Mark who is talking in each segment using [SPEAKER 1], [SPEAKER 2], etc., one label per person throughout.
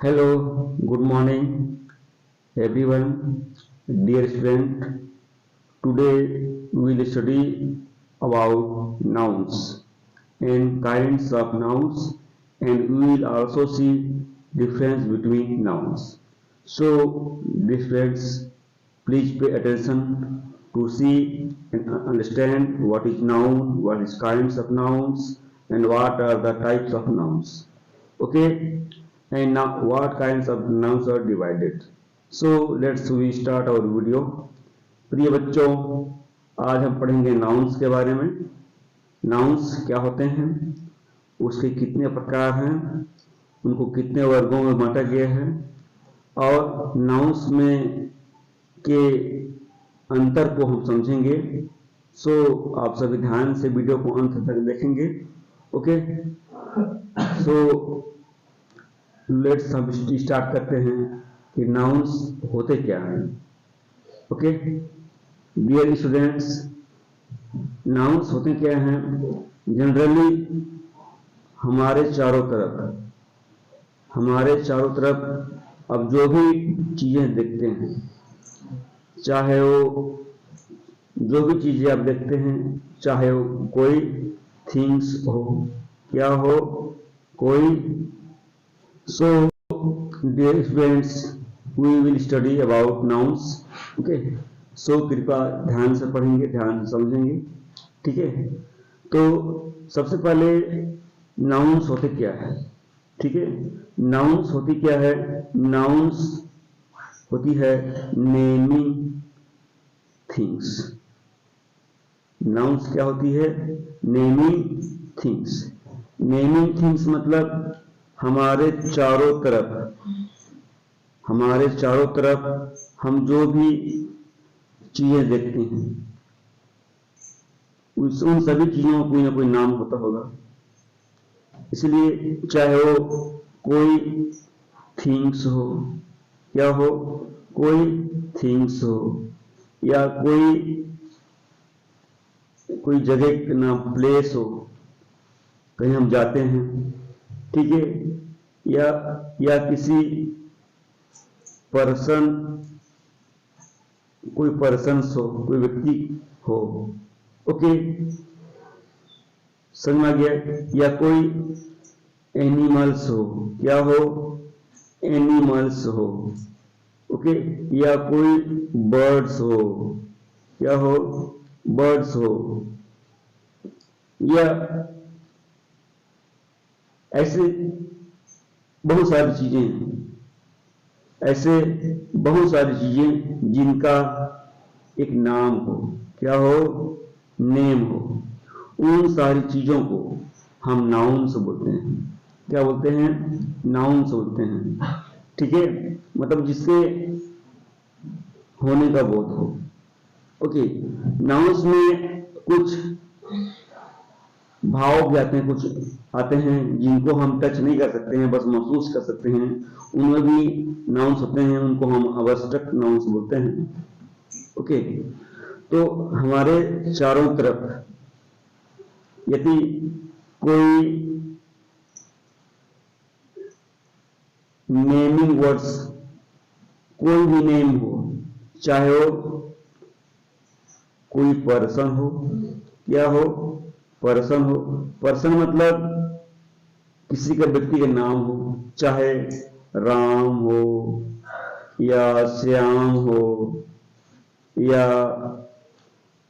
[SPEAKER 1] Hello, good morning, everyone, dear student. Today we will study about nouns and kinds of nouns, and we will also see difference between nouns. So, dear friends, please pay attention to see and understand what is noun, what is kinds of nouns, and what are the types of nouns. Okay, and now what kinds of nouns are divided. So let's we start our video. प्रिय बच्चों, आज हम पढ़ेंगे nouns के बारे में। Nouns क्या होते हैं, उसके कितने प्रकार हैं, उनको कितने वर्गों में बांटा गया है और नाउन्स में के अंतर को हम समझेंगे। सो आप सभी ध्यान से वीडियो को अंत तक देखेंगे। ओके, सो लेट्स हम स्टार्ट करते हैं कि नाउन्स होते क्या हैं। ओके डियर स्टूडेंट्स, नाउन्स होते क्या हैं? जनरली हमारे चारों तरफ अब जो भी चीजें देखते हैं, चाहे वो जो भी चीजें आप देखते हैं, चाहे वो कोई थिंग्स हो, क्या हो, कोई। So, dear friends, we will study about nouns. Okay. So, कृपया ध्यान से पढ़ेंगे, ध्यान से समझेंगे, ठीक है। तो सबसे पहले नाउन्स होते क्या है, ठीक है। नाउन्स होती क्या है? नाउन्स होती है नेमिंग थिंग्स। नाउन्स क्या होती है? Naming things. नेमिंग थिंग्स मतलब हमारे चारों तरफ हम जो भी चीजें देखते हैं, उन सभी चीजों का कोई ना कोई नाम होता होगा। इसलिए चाहे वो कोई थिंग्स हो, क्या हो, कोई थिंग्स हो, या कोई जगह का नाम, प्लेस हो, कहीं हम जाते हैं, ठीक है, या किसी पर्सन, कोई पर्सन्स हो, कोई व्यक्ति हो। ओके, समझ में आ गया? या कोई एनिमल्स हो, क्या हो, एनिमल्स हो। ओके, या कोई बर्ड्स हो, क्या हो, बर्ड्स हो। या ऐसे बहुत सारी चीजें जिनका एक नाम हो, क्या हो, नेम हो। उन सारी चीजों को हम नाउन्स बोलते हैं। क्या बोलते हैं? नाउन्स बोलते हैं, ठीक है। मतलब जिससे होने का बोध हो। ओके, नाउन्स में कुछ भाव भी आते हैं जिनको हम टच नहीं कर सकते हैं, बस महसूस कर सकते हैं। उनमें भी नाउन्स होते हैं, उनको हम अब्स्ट्रैक्ट नाउन्स बोलते हैं। ओके, तो हमारे चारों तरफ यदि कोई नेमिंग वर्ड्स, कोई भी नेम हो, चाहे वो कोई पर्सन हो, क्या हो, पर्सन हो। पर्सन मतलब किसी का, व्यक्ति का नाम हो, चाहे राम हो, या श्याम हो, या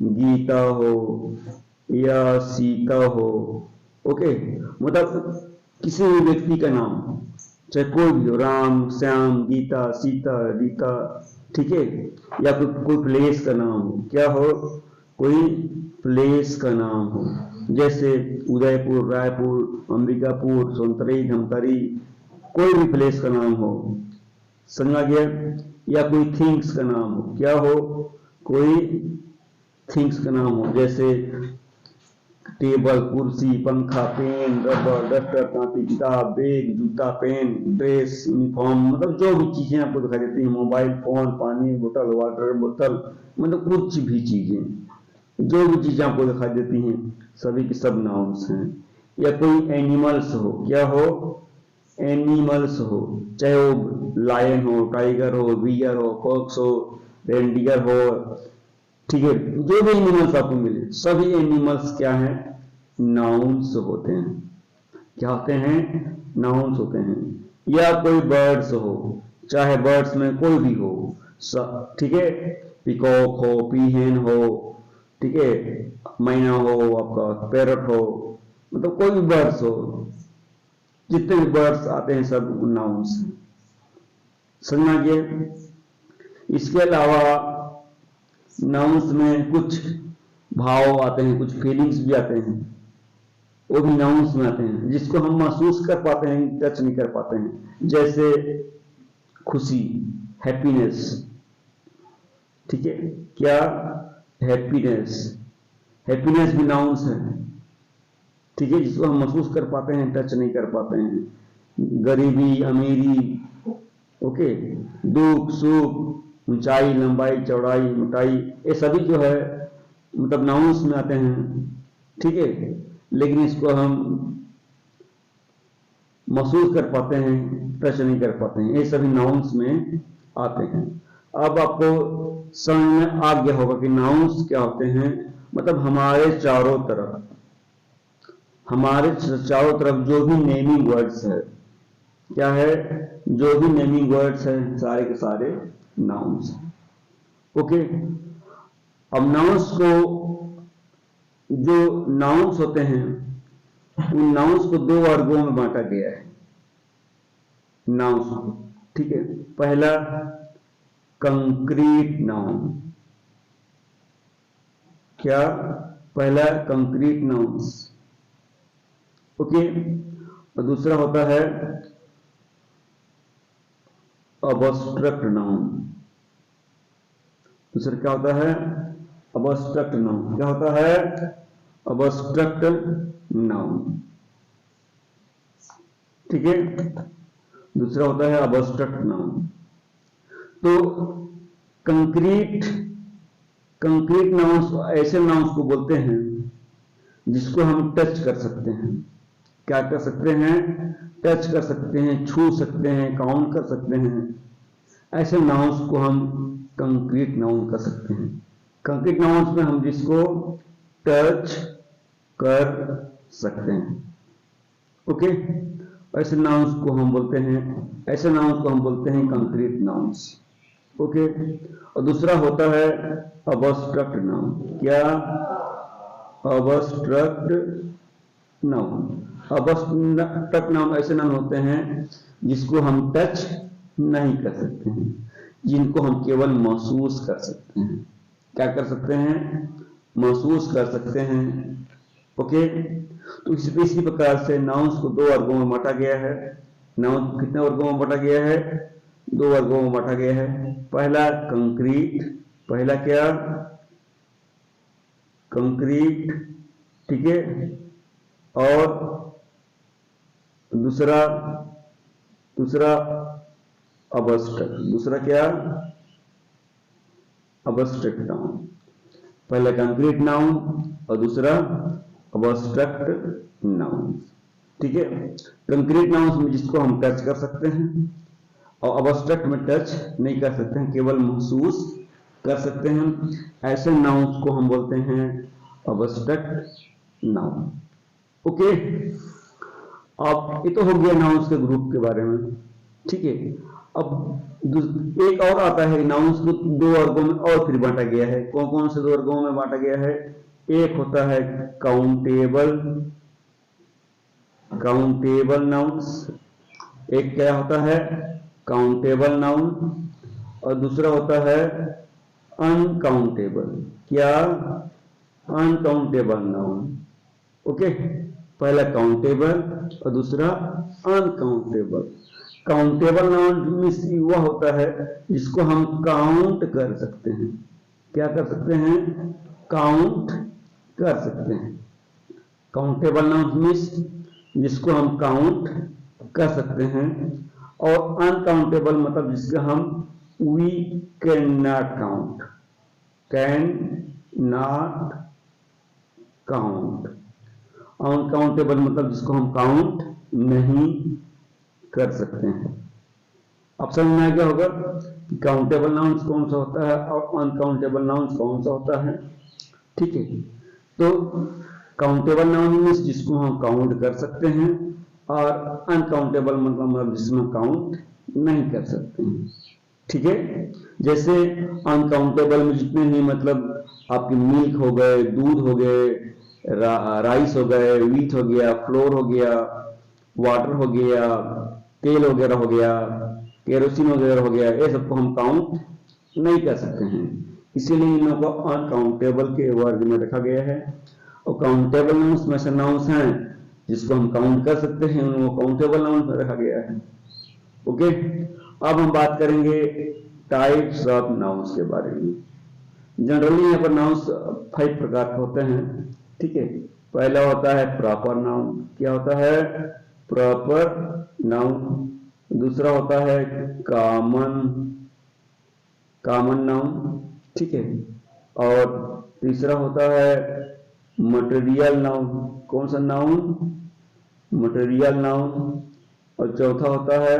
[SPEAKER 1] गीता हो, या सीता हो। ओके, मतलब किसी भी व्यक्ति का नाम, चाहे कोई भी हो, राम, श्याम, गीता, सीता, रीता, ठीक है। या कोई प्लेस का नाम हो, क्या हो, कोई प्लेस का नाम हो, जैसे उदयपुर, रायपुर, अंबिकापुर, सोनतरी, धमतरी, कोई भी प्लेस का नाम हो, समझा गया। या कोई थिंग्स का नाम हो, क्या हो, कोई थिंग्स का नाम हो, जैसे टेबल, कुर्सी, पंखा, पेन, रबर, डस्टर, कॉपी, किताब, बैग, जूता, पेन, ड्रेस, यूनिफॉर्म, मतलब जो भी चीजें आपको दिखाई देती हैं, मोबाइल फोन, पानी बोतल, वाटर बोतल, मतलब कुछ भी चीजें, जो भी चीजें आपको दिखाई देती हैं, सभी की सब नाउन्स हैं। या कोई एनिमल्स हो, क्या हो, एनिमल्स हो, चाहे वो लायन हो, टाइगर हो, बियर हो, फॉक्स हो, रेंडियर हो, ठीक है, जो भी एनिमल्स आपको मिले सभी एनिमल्स क्या हैं, नाउन्स होते हैं। क्या होते हैं, नाउन्स होते हैं। या कोई बर्ड्स हो, चाहे बर्ड्स में कोई भी हो, ठीक है, पिकॉक हो, पीहेन हो, ठीक है, मैना हो, आपका पैरट हो, मतलब कोई भी बर्ड्स हो, जितने भी बर्ड्स आते हैं सब नाउन्स हैं। समझ आ गया। इसके अलावा नाउन्स में कुछ भाव आते हैं, कुछ फीलिंग्स भी आते हैं, वो भी नाउन्स में आते हैं, जिसको हम महसूस कर पाते हैं, टच नहीं कर पाते हैं। जैसे खुशी, हैप्पीनेस, ठीक है, क्या, हैप्पीनेस, हैप्पीनेस भी नाउन्स है, ठीक है, जिसको हम महसूस कर पाते हैं, टच नहीं कर पाते हैं। गरीबी, अमीरी, ओके, दुख, सुख, ऊंचाई, लंबाई, चौड़ाई, मोटाई, ये सभी जो है मतलब नाउन्स में आते हैं, ठीक है, लेकिन इसको हम महसूस कर पाते हैं, टच नहीं कर पाते हैं, ये सभी नाउन्स में आते हैं। अब आपको समझ में आ गया होगा कि नाउन्स क्या होते हैं। मतलब हमारे चारों तरफ जो भी नेमिंग वर्ड्स है, क्या है, जो भी नेमिंग वर्ड्स है सारे के सारे नाउन्स हैं। ओके, अब नाउन्स को, जो नाउन्स होते हैं उन नाउन्स को दो वर्गों में बांटा गया है, नाउन्स को, ठीक है। पहला कंक्रीट नाउन, क्या, पहला कंक्रीट नाउन्स, ओके, और दूसरा होता है अबस्ट्रक्ट नाउन। दूसरा क्या होता है, अबस्ट्रक्ट नाउन। क्या होता है, अबस्ट्रक्ट नाउन, ठीक है, दूसरा होता है अबस्ट्रक्ट नाउन। तो कंक्रीट नाउन्स ऐसे नाउन्स को बोलते हैं जिसको हम टच कर सकते हैं। क्या कर सकते हैं, टच कर सकते हैं, छू सकते हैं, काउंट कर सकते हैं, ऐसे नाउन्स को हम कंक्रीट नाउन कर सकते हैं। कंक्रीट नाउन्स में हम जिसको टच कर सकते हैं, ओके, ऐसे नाउन्स को हम बोलते हैं कंक्रीट नाउन्स, ओके। और दूसरा होता है अबस्ट्रक्ट नाउन। क्या, अबस्ट्रक्ट नाउन। अबस्ट्रक्ट नाउन ऐसे नाउन होते हैं जिसको हम टच नहीं कर सकते हैं, जिनको हम केवल महसूस कर सकते हैं। क्या कर सकते हैं, महसूस कर सकते हैं, ओके। तो इसी प्रकार से नाउन्स को दो वर्गों में बांटा गया है। नाउन्स को कितने वर्गों में बांटा गया है, दो वर्गों में बांटा गया है। पहला कंक्रीट, पहला क्या, कंक्रीट, ठीक है, और दूसरा अबस्ट्रक्ट। दूसरा क्या, अबस्ट्रक्ट नाउन। पहला कंक्रीट नाउन और दूसरा अबस्ट्रक्ट नाउन, ठीक है। कंक्रीट नाउन में जिसको हम टच कर सकते हैं और अबस्ट्रक्ट में टच नहीं कर सकते हैं, केवल महसूस कर सकते हैं, ऐसे नाउन्स को हम बोलते हैं अबस्ट्रक्ट नाउन, ओके। अब ये तो हो गया नाउन्स के ग्रुप के बारे में, ठीक है। अब एक और आता है, नाउन्स को दो वर्गों में और फिर बांटा गया है। कौन कौन से दो वर्गों में बांटा गया है, एक होता है काउंटेबल नाउन्स। एक क्या होता है, काउंटेबल नाउन, और दूसरा होता है अनकाउंटेबल। क्या, अनकाउंटेबल नाउन, ओके। पहला काउंटेबल और दूसरा अनकाउंटेबल। काउंटेबल नाउन मीन्स वह होता है जिसको हम काउंट कर सकते हैं। क्या कर सकते हैं, काउंट कर सकते हैं। काउंटेबल नाउन मीन्स जिसको हम काउंट कर सकते हैं, और अनकाउंटेबल मतलब जिसका हम we can not count, uncountable मतलब जिसको हम काउंट नहीं कर सकते हैं। अब समझ में आ गया होगा कि काउंटेबल नाउन्स कौन सा होता है और अनकाउंटेबल नाउन्स कौन सा होता है। ठीक है, तो काउंटेबल नाउन मीन्स जिसको हम काउंट कर सकते हैं, और अनकाउंटेबल मतलब जिसमें काउंट नहीं कर सकते हैं। ठीक है, जैसे अनकाउंटेबल में जितने भी मतलब आपके मिल्क हो गए, दूध हो गए, राइस हो गए, व्हीट हो गया, फ्लोर हो गया, वाटर हो गया, तेल वगैरह हो गया, केरोसिन वगैरह हो गया, ये सबको हम काउंट नहीं कर सकते हैं, इसीलिए इन लोगों को अनकाउंटेबल के वर्ग में रखा गया है। और काउंटेबल नाउन्स में से नाउन्स हैं जिसको हम काउंट कर सकते हैं, उनको काउंटेबल नाउन्स में रखा गया है। ओके, अब हम बात करेंगे टाइप्स ऑफ नाउन्स के बारे में। जनरली यहाँ पर नाउन्स 5 प्रकार के होते हैं। ठीक है, पहला होता है प्रॉपर नाउन। क्या होता है? Proper noun. दूसरा होता है कॉमन नाउन। ठीक है, और तीसरा होता है मटेरियल नाउन। कौन सा नाउन? Material noun. और चौथा होता है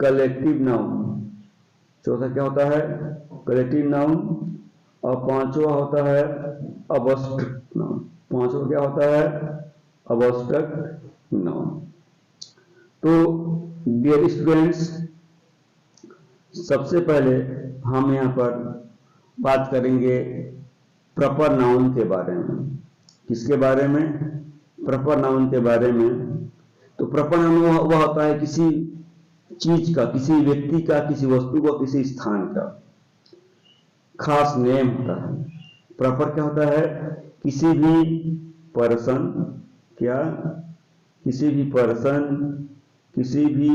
[SPEAKER 1] कलेक्टिव नाउन। चौथा क्या होता है? Collective noun. और पांचवा होता है अबस्ट्रक्ट नाउन। पांचवा क्या होता है? अबस्ट्रक्ट नाउन। तो डियर स्टूडेंट्स, सबसे पहले हम यहाँ पर बात करेंगे प्रॉपर नाउन के बारे में। किसके बारे में? प्रॉपर नाउन के बारे में। तो प्रॉपर नाउन वह होता है किसी चीज का, किसी व्यक्ति का, किसी वस्तु का, किसी स्थान का खास नेम होता है। प्रॉपर क्या होता है? किसी भी पर्सन, क्या? किसी भी पर्सन, किसी भी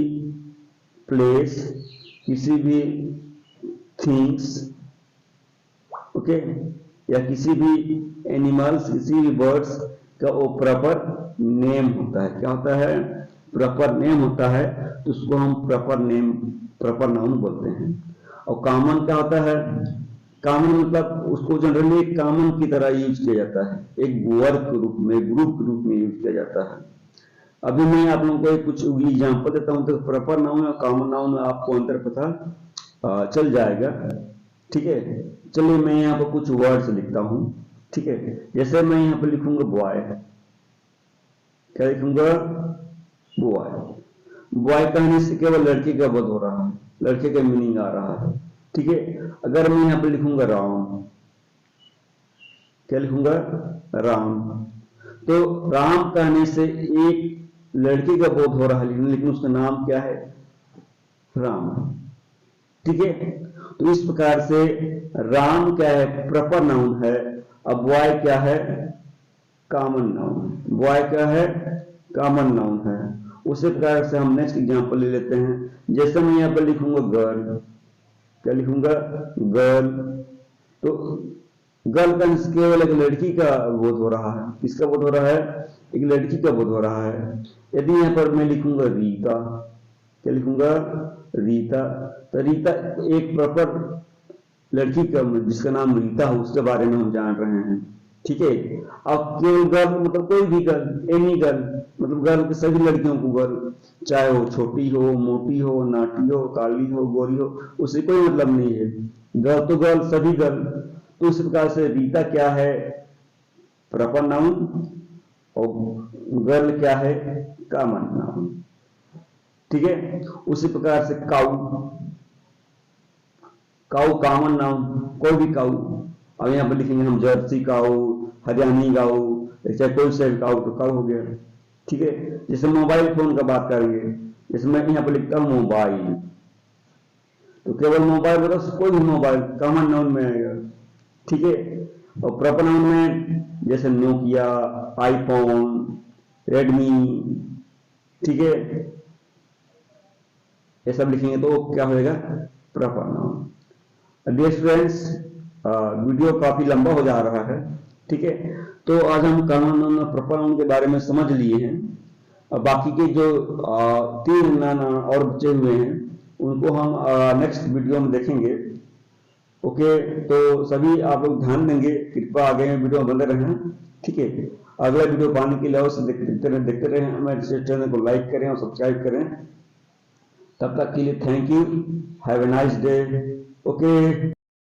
[SPEAKER 1] प्लेस, किसी भी थिंग्स, ओके, या किसी भी एनिमल्स, किसी भी बर्ड्स का वो प्रॉपर नेम होता है। क्या होता है? प्रॉपर नेम होता है, तो उसको हम प्रॉपर नाउन बोलते हैं। और कॉमन क्या होता है? कॉमन मतलब उसको जनरली एक कॉमन की तरह यूज किया जाता है, एक वर्ग के रूप में, ग्रुप के रूप में यूज किया जाता है। अभी मैं आप लोगों को कुछ एग्जांपल देता हूं, तो प्रॉपर नाउन और कॉमन नाउन में आपको अंतर पता चल जाएगा। ठीक है, चलिए मैं यहाँ पर कुछ वर्ड्स लिखता हूं। ठीक है, जैसे मैं यहाँ पर लिखूंगा बॉय। क्या लिखूंगा? बॉय। बॉय कहने से केवल लड़के का बोध हो रहा है, लड़के का मीनिंग आ रहा है। ठीक है, अगर मैं यहाँ पर लिखूंगा राम, क्या लिखूंगा? राम। तो राम कहने से एक लड़के का बोध हो रहा है, लेकिन उसका नाम क्या है? राम। ठीक है, तो इस प्रकार से राम क्या है? प्रॉपर नाउन है। अब बॉय क्या है? Common noun. बॉय क्या है? कॉमन नाउन है। उसी प्रकार से हम नेक्स्ट एग्जांपल ले लेते हैं। जैसे मैं यहाँ पर लिखूंगा गर्ल। क्या लिखूंगा? गर्ल। तो गर्ल का केवल एक लड़की का बोध हो रहा है। किसका बोध हो रहा है? एक लड़की का बोध हो रहा है। यदि यहाँ पर मैं लिखूंगा रीता, क्या लिखूंगा? रीता। तो रीता एक प्रॉपर लड़की का, जिसका नाम रीता है, उसके बारे में हम जान रहे हैं। ठीक है, अब केवल गर्ल मतलब कोई भी गर्ल, एनी गर्ल, मतलब गर्ल के सभी लड़कियों को गर्ल, चाहे वो छोटी हो, मोटी हो, नाटी हो, काली हो, गोरी हो, उससे कोई मतलब नहीं है। गर्ल तो गर्ल, सभी गर्ल। तो उस प्रकार से रीता क्या है? Proper noun. और गर्ल क्या है? Common noun. ठीक है, उसी प्रकार से काऊ। काऊ कॉमन नाउन, कोई भी काऊ। अब यहाँ पर लिखेंगे हम जर्सी काऊ, हरियाणी काऊ, चाहे कोई से काऊ, तो काऊ हो गया। ठीक है, जैसे मोबाइल फोन का बात करेंगे, जैसे मैं यहाँ पर लिखता हूँ मोबाइल, तो केवल मोबाइल मतलब कोई भी मोबाइल कॉमन नाउन में आएगा। ठीक है, और प्रॉपर नाउन में जैसे नोकिया, आईफोन, रेडमी, ठीक है, ये सब लिखेंगे तो क्या होगा? Proper noun. Dear students, video काफी लंबा हो जा रहा है। ठीक है, तो आज हम कॉमन नाउन और प्रॉपर नाउन के बारे में समझ लिए हैं। और बाकी के जो 3 नाउन और बचे हुए हैं उनको हम नेक्स्ट वीडियो में देखेंगे। ओके, तो सभी आप लोग ध्यान देंगे, कृपया आगे वीडियो में बने रहें। ठीक है, अगला वीडियो पाने के लिए अवश्य देखते रहें। हमारे चैनल को लाइक करें और सब्सक्राइब करें। तब तक के लिए thank you, have a nice day. Okay.